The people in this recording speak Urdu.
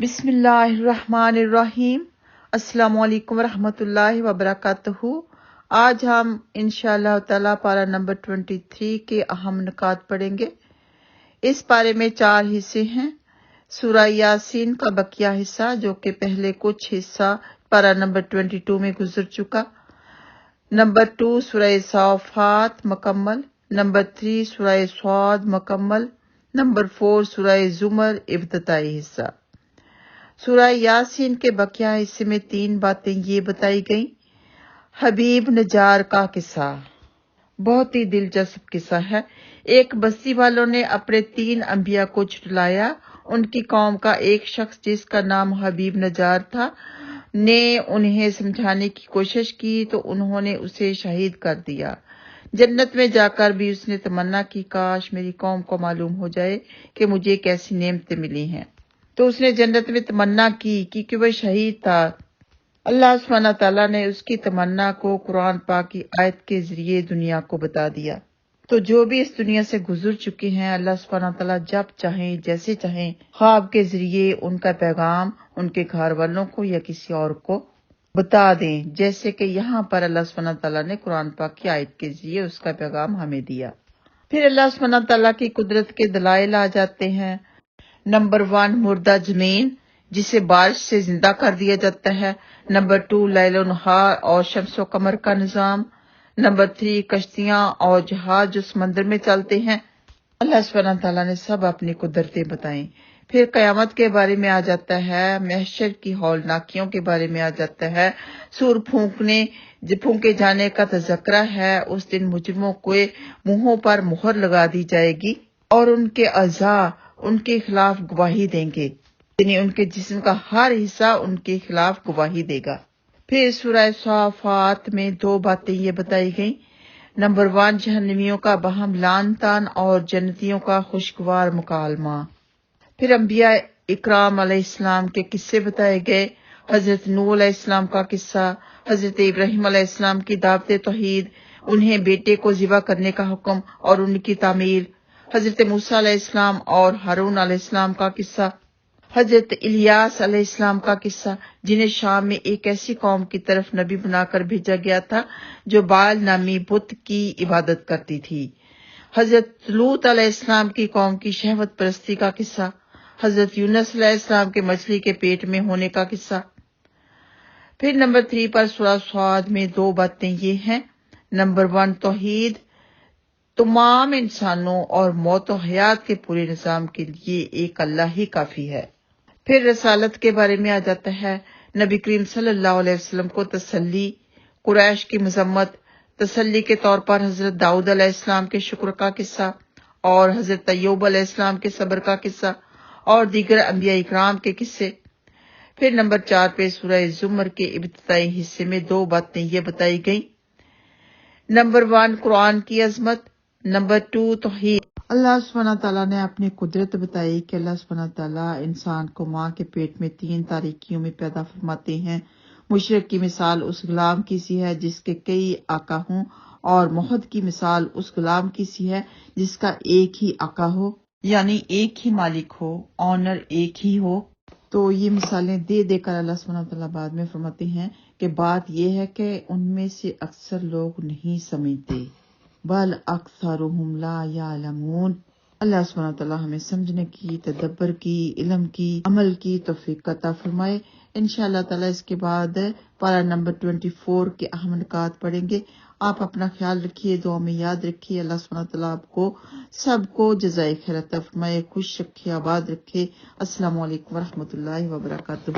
بسم اللہ الرحمن الرحیم۔ السلام علیکم ورحمۃ اللہ وبرکاتہ۔ آج ہم انشاءاللہ تعالیٰ پارہ نمبر 23 کے اہم نکات پڑھیں گے۔ اس پارے میں 4 حصے ہیں۔ سورہ یاسین کا بقیہ حصہ جو کہ پہلے کچھ حصہ پارہ نمبر 22 میں گزر چکا۔ نمبر 2 سورہ صافات مکمل۔ نمبر 3 سورہ صاد مکمل۔ نمبر 4 سورہ زمر ابتدائی حصہ۔ سورہ یاسین کے بقیہ حصے میں 3 باتیں یہ بتائی گئیں۔ حبیب نجار کا قصہ بہت ہی دلچسپ قصہ ہے۔ ایک بستی والوں نے اپنے 3 انبیاء کو جھٹلایا۔ ان کی قوم کا ایک شخص جس کا نام حبیب نجار تھا نے انہیں سمجھانے کی کوشش کی تو انہوں نے اسے شہید کر دیا۔ جنت میں جا کر بھی اس نے تمنا کی کاش میری قوم کو معلوم ہو جائے کہ مجھے کیسی نعمتیں ملی ہیں۔ تو اس نے جنت میں تمنا کی کیونکہ وہ شہید تھا۔ اللہ سبحانہ تعالیٰ نے اس کی تمنا کو قرآن پاک کی آیت کے ذریعے دنیا کو بتا دیا۔ تو جو بھی اس دنیا سے گزر چکے ہیں اللہ سبحانہ تعالیٰ جب چاہیں جیسے چاہیں خواب کے ذریعے ان کا پیغام ان کے گھر والوں کو یا کسی اور کو بتا دیں، جیسے کہ یہاں پر اللہ سبحانہ تعالیٰ نے قرآن پاک کی آیت کے ذریعے اس کا پیغام ہمیں دیا۔ پھر اللہ سبحانہ تعالیٰ کی قدرت کے دلائل آ جاتے ہیں۔ نمبر 1 مردہ زمین جسے بارش سے زندہ کر دیا جاتا ہے۔ نمبر 2 لیل و نہار اور شمس و قمر کا نظام۔ نمبر 3 کشتیاں اور جہاز جو سمندر میں چلتے ہیں۔ اللہ سبحانہ تعالیٰ نے سب اپنی قدرتیں بتائیں۔ پھر قیامت کے بارے میں آ جاتا ہے، محشر کی ہولناکیوں کے بارے میں آ جاتا ہے، سور پھونکے جانے کا تذکرہ ہے۔ اس دن مجرموں کے منہوں پر مہر لگا دی جائے گی اور ان کے اعضاء ان کے خلاف گواہی دیں گے، یعنی ان کے جسم کا ہر حصہ ان کے خلاف گواہی دے گا۔ پھر سورہ صافات میں 2 باتیں یہ بتائی گئیں۔ نمبر 1 جہنمیوں کا باہم لعن طعن اور جنتیوں کا خوشگوار مکالمہ۔ پھر انبیاء اکرام علیہ السلام کے قصے بتائے گئے۔ حضرت نوح علیہ السلام کا قصہ، حضرت ابراہیم علیہ السلام کی دعوت توحید، انہیں بیٹے کو ذبح کرنے کا حکم اور ان کی تعمیل، حضرت موسیٰ علیہ السلام اور ہارون علیہ السلام کا قصہ، حضرت الیاس علیہ السلام کا قصہ جنہیں شام میں ایک ایسی قوم کی طرف نبی بنا کر بھیجا گیا تھا جو بال نامی بت کی عبادت کرتی تھی، حضرت لوط علیہ السلام کی قوم کی شہوت پرستی کا قصہ، حضرت یونس علیہ السلام کے مچھلی کے پیٹ میں ہونے کا قصہ۔ پھر نمبر 3 پر سورہ صاد میں 2 باتیں یہ ہیں۔ نمبر 1 توحید، تمام انسانوں اور موت و حیات کے پورے نظام کے لیے ایک اللہ ہی کافی ہے۔ پھر رسالت کے بارے میں آ جاتا ہے، نبی کریم صلی اللہ علیہ وسلم کو تسلی، قریش کی مذمت، تسلی کے طور پر حضرت داؤد علیہ السلام کے شکر کا قصہ اور حضرت ایوب علیہ السلام کے صبر کا قصہ اور دیگر انبیاء اکرام کے قصے۔ پھر نمبر 4 پہ سورہ زمر کے ابتدائی حصے میں 2 باتیں یہ بتائی گئیں۔ نمبر 1 قرآن کی عظمت، نمبر 2 توحید۔ اللہ سبحانہ تعالیٰ نے اپنی قدرت بتائی کہ اللہ سبحانہ تعالیٰ انسان کو ماں کے پیٹ میں 3 تاریکیوں میں پیدا فرماتے ہیں۔ مشرق کی مثال اس غلام کی سی ہے جس کے کئی آقا ہوں، اور موحد کی مثال اس غلام کی سی ہے جس کا ایک ہی آقا ہو، یعنی ایک ہی مالک ہو، آنر ایک ہی ہو۔ تو یہ مثالیں دے دے کر اللہ سبحانہ تعالیٰ بعد میں فرماتے ہیں کہ بات یہ ہے کہ ان میں سے اکثر لوگ نہیں سمجھتے، بل اکثرهم لا یعلمون۔ اللہ سبحانہ تعالیٰ ہمیں سمجھنے کی، تدبر کی، علم کی، عمل کی توفیق عطا فرمائے۔ انشاءاللہ تعالیٰ اس کے بعد پارہ نمبر 24 کے اہم نکات پڑھیں گے۔ آپ اپنا خیال رکھیے، دعا میں یاد رکھیے۔ اللہ سبحانہ تعالیٰ آپ کو سب کو جزائے خیر عطا فرمائے، خوش رکھے، آباد رکھے۔ السلام علیکم ورحمۃ اللہ وبرکاتہ۔